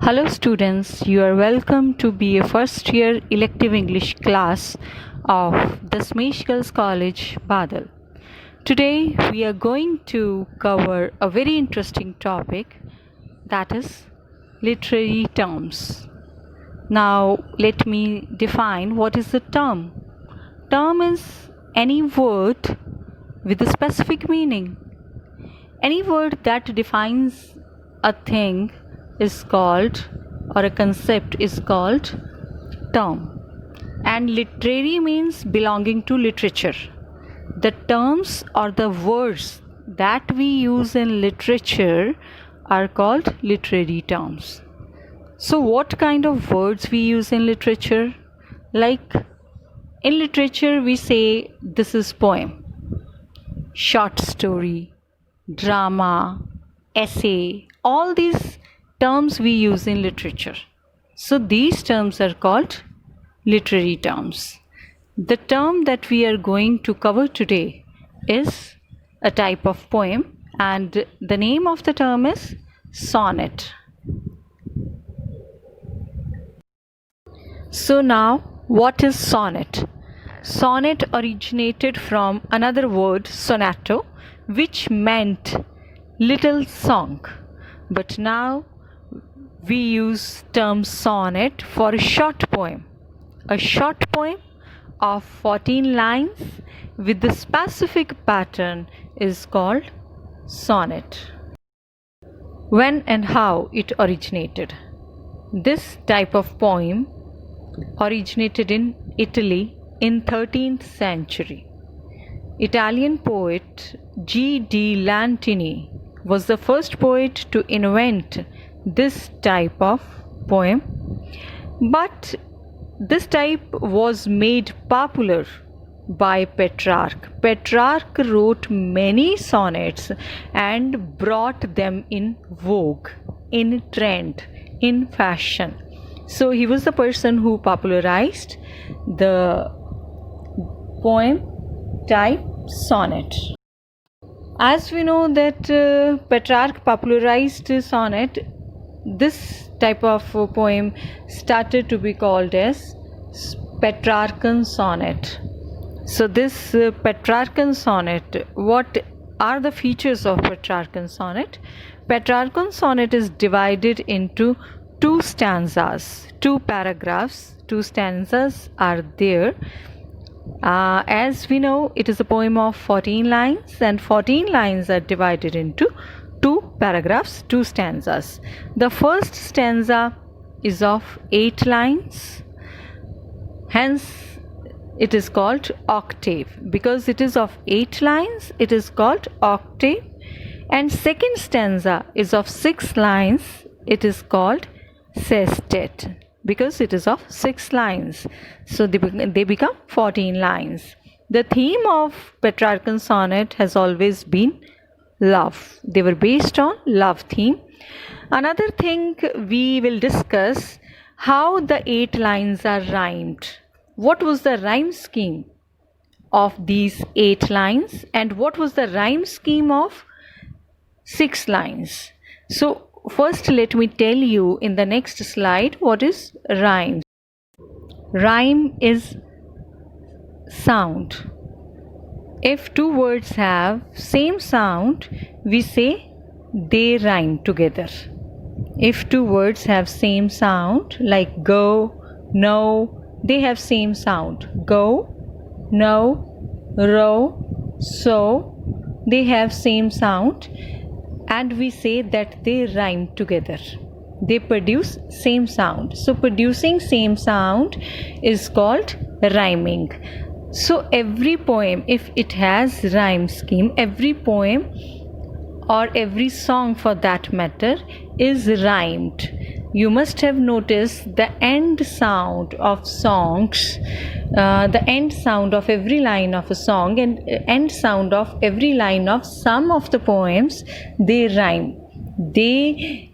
Hello students, you are welcome to be a first year elective English class of the Smesh Girls College, Badal. Today we are going to cover a very interesting topic, that is literary terms. Now let me define what is the term. Term is any word with a specific meaning. Any word that defines a thing is called, or a concept is called, term. And literary means belonging to literature. The terms or the words that we use in literature are called literary terms. So what kind of words we use in literature? Like in literature we say this is poem, short story, drama, essay, all these terms we use in literature. So these terms are called literary terms. The term that we are going to cover today is a type of poem, and the name of the term is sonnet. So now, what is sonnet? Sonnet originated from another word, sonato, which meant little song. But now we use term sonnet for a short poem. A short poem of 14 lines with the specific pattern is called sonnet. When and how it originated? This type of poem originated in Italy in 13th century. Italian poet G.D. Lantini was the first poet to invent this type of poem, but this type was made popular by Petrarch. Petrarch wrote many sonnets and brought them in vogue, in trend, in fashion. So he was the person who popularized the poem type sonnet. As we know that Petrarch popularized sonnet, this type of poem started to be called as Petrarchan sonnet. So this Petrarchan sonnet, what are the features of Petrarchan sonnet? Petrarchan sonnet is divided into two stanzas, two paragraphs, two stanzas are there. As we know, it is a poem of 14 lines, and 14 lines are divided into two paragraphs, two stanzas. The first stanza is of 8 lines, hence it is called octave. Because it is of 8 lines, it is called octave. And second stanza is of 6 lines, it is called sestet, because it is of 6 lines. So they become 14 lines. The theme of Petrarchan sonnet has always been love. They were based on love theme. Another thing we will discuss, how the 8 lines are rhymed. What was the rhyme scheme of these 8 lines, and what was the rhyme scheme of 6 lines? So first let me tell you in the next slide what is rhyme. Rhyme is sound. If two words have same sound, we say they rhyme together. If two words have same sound, like go, no, they have same sound. Go, no, row, so, they have same sound, and we say that they rhyme together. They produce same sound. So producing same sound is called rhyming. So every poem, if it has rhyme scheme, every poem or every song for that matter is rhymed. You must have noticed the end sound of songs, the end sound of every line of a song and end sound of every line of some of the poems, they rhyme. They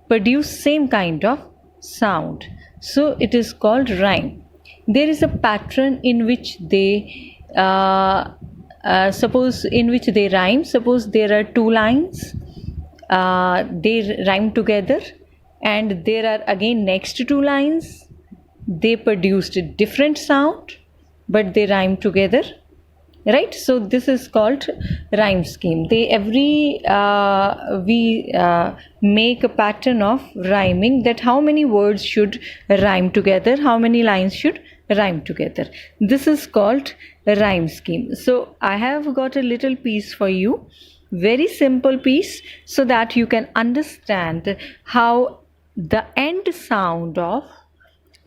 produce same kind of sound. So it is called rhyme. There is a pattern in which they suppose they rhyme. Suppose there are 2 lines, they rhyme together, and there are again next two lines. They produced a different sound, but they rhyme together, right? So this is called rhyme scheme. They every we make a pattern of rhyming, that how many words should rhyme together, how many lines should rhyme together. This is called rhyme scheme. So I have got a little piece for you, very simple piece, so that you can understand how the end sound of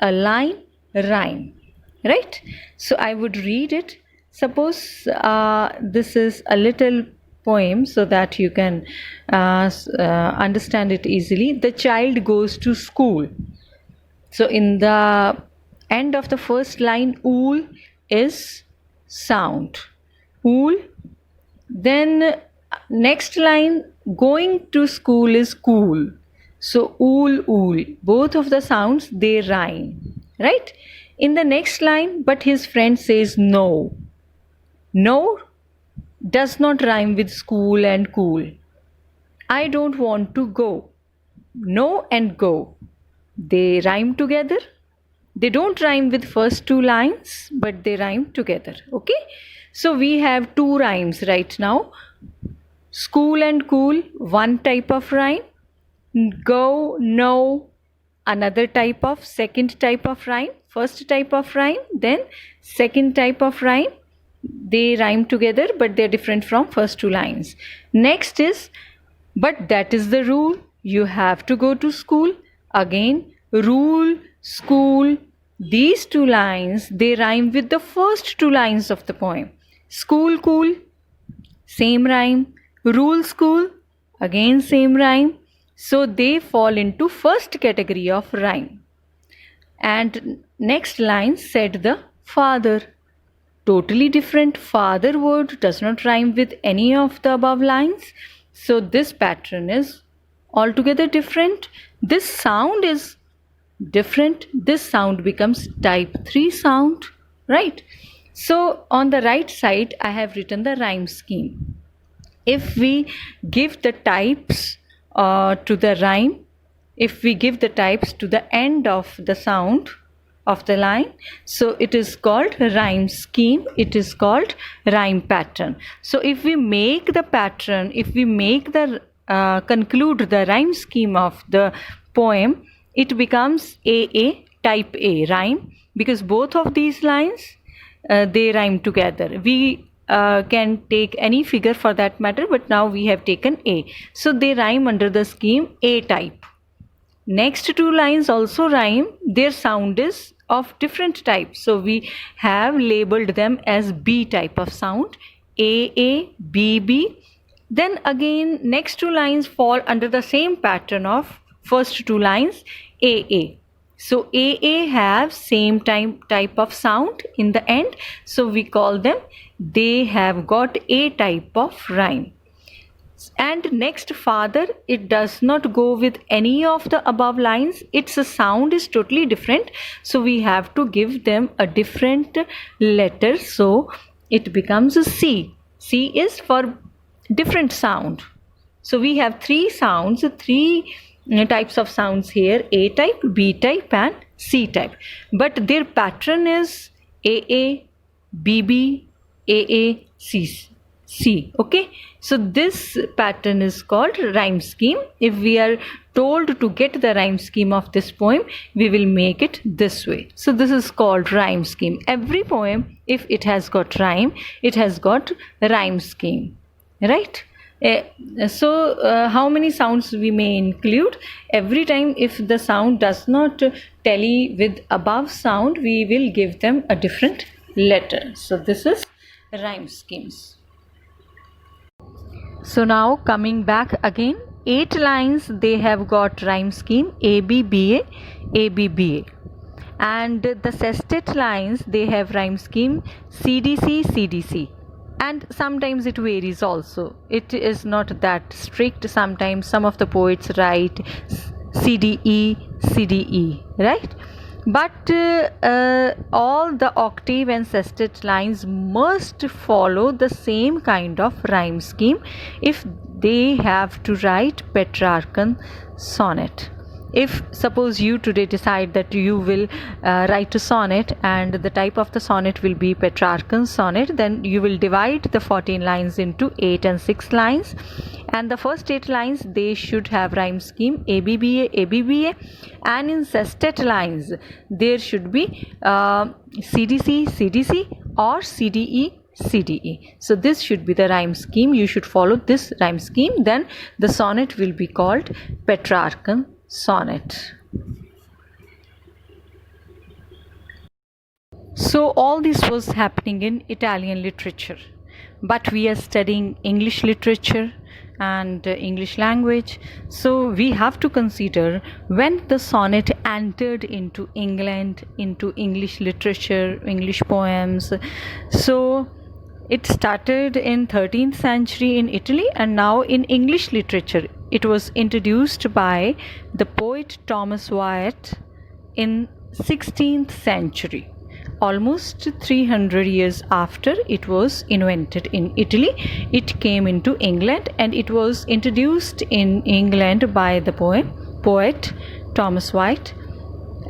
a line rhyme, right? So I would read it. Suppose this is a little poem, so that you can understand it easily. The child goes to school. So in the end of the first line, ool is sound, ool. Then next line, going to school is cool. So ool, ool, both of the sounds, they rhyme, right? In the next line, but his friend says no. No does not rhyme with school and cool. I don't want to go. No and go, they rhyme together. They don't rhyme with first two lines, but they rhyme together. Okay, so we have two rhymes right now. School and cool, one type of rhyme. Go, no, another type of, second type of rhyme. First type of rhyme, then second type of rhyme. They rhyme together, but they're different from first two lines. Next is, but that is the rule, you have to go to school. Again, rule, school, these two lines, they rhyme with the first two lines of the poem. School, cool, same rhyme. Rule, school, again same rhyme. So they fall into first category of rhyme. And next line, said the father. Totally different. Father word does not rhyme with any of the above lines. So this pattern is altogether different. This sound is different. This sound becomes type 3 sound, right? So on the right side, I have written the rhyme scheme. If we give the types to the rhyme, if we give the types to the end of the sound of the line, so it is called rhyme scheme, it is called rhyme pattern. So if we make the pattern, if we make the conclude the rhyme scheme of the poem, it becomes AA, type A rhyme, because both of these lines they rhyme together. We can take any figure for that matter, but now we have taken A. So they rhyme under the scheme A type. Next two lines also rhyme, their sound is of different types. So we have labeled them as B type of sound, AA, BB. Then again next two lines fall under the same pattern of first two lines, AA. So AA have same type of sound in the end. So we call them, they have got A type of rhyme. And next father, it does not go with any of the above lines. Its sound is totally different. So we have to give them a different letter. So it becomes a C. C is for different sound. So we have three sounds, three types of sounds here, A type, B type and C type. But their pattern is AA, BB, AA, C. Okay, so this pattern is called rhyme scheme. If we are told to get the rhyme scheme of this poem, we will make it this way. So this is called rhyme scheme. Every poem, if it has got rhyme, it has got rhyme scheme, right? So how many sounds we may include? Every time if the sound does not tally with above sound, we will give them a different letter. So this is rhyme schemes. So now coming back again, 8 lines they have got rhyme scheme ABBA, ABBA. And the sestet lines they have rhyme scheme CDC, CDC. And sometimes it varies also. It is not that strict. Sometimes some of the poets write CDE, CDE, right? But all the octave and sestet lines must follow the same kind of rhyme scheme if they have to write Petrarchan sonnet. If suppose you today decide that you will write a sonnet, and the type of the sonnet will be Petrarchan sonnet, then you will divide the 14 lines into 8 and 6 lines, and the first 8 lines, they should have rhyme scheme ABBA ABBA, and in sestet lines there should be CDC CDC or CDE CDE. So this should be the rhyme scheme. You should follow this rhyme scheme. Then the sonnet will be called Petrarchan sonnet. So all this was happening in Italian literature, but we are studying English literature and English language, so we have to consider when the sonnet entered into England, into English literature, English poems. So it started in 13th century in Italy, and now in English literature it was introduced by the poet Thomas Wyatt in 16th century. Almost 300 years after it was invented in Italy, it came into England, and it was introduced in England by the poet Thomas Wyatt.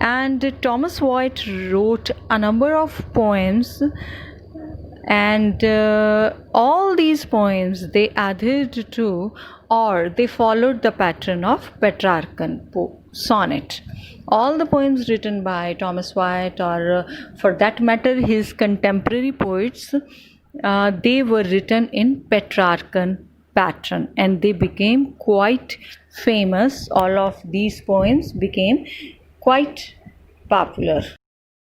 And Thomas Wyatt wrote a number of poems, and all these poems, they adhered to, or they followed the pattern of Petrarchan sonnet. All the poems written by Thomas Wyatt, or for that matter his contemporary poets, they were written in Petrarchan pattern, and they became quite famous. All of these poems became quite popular.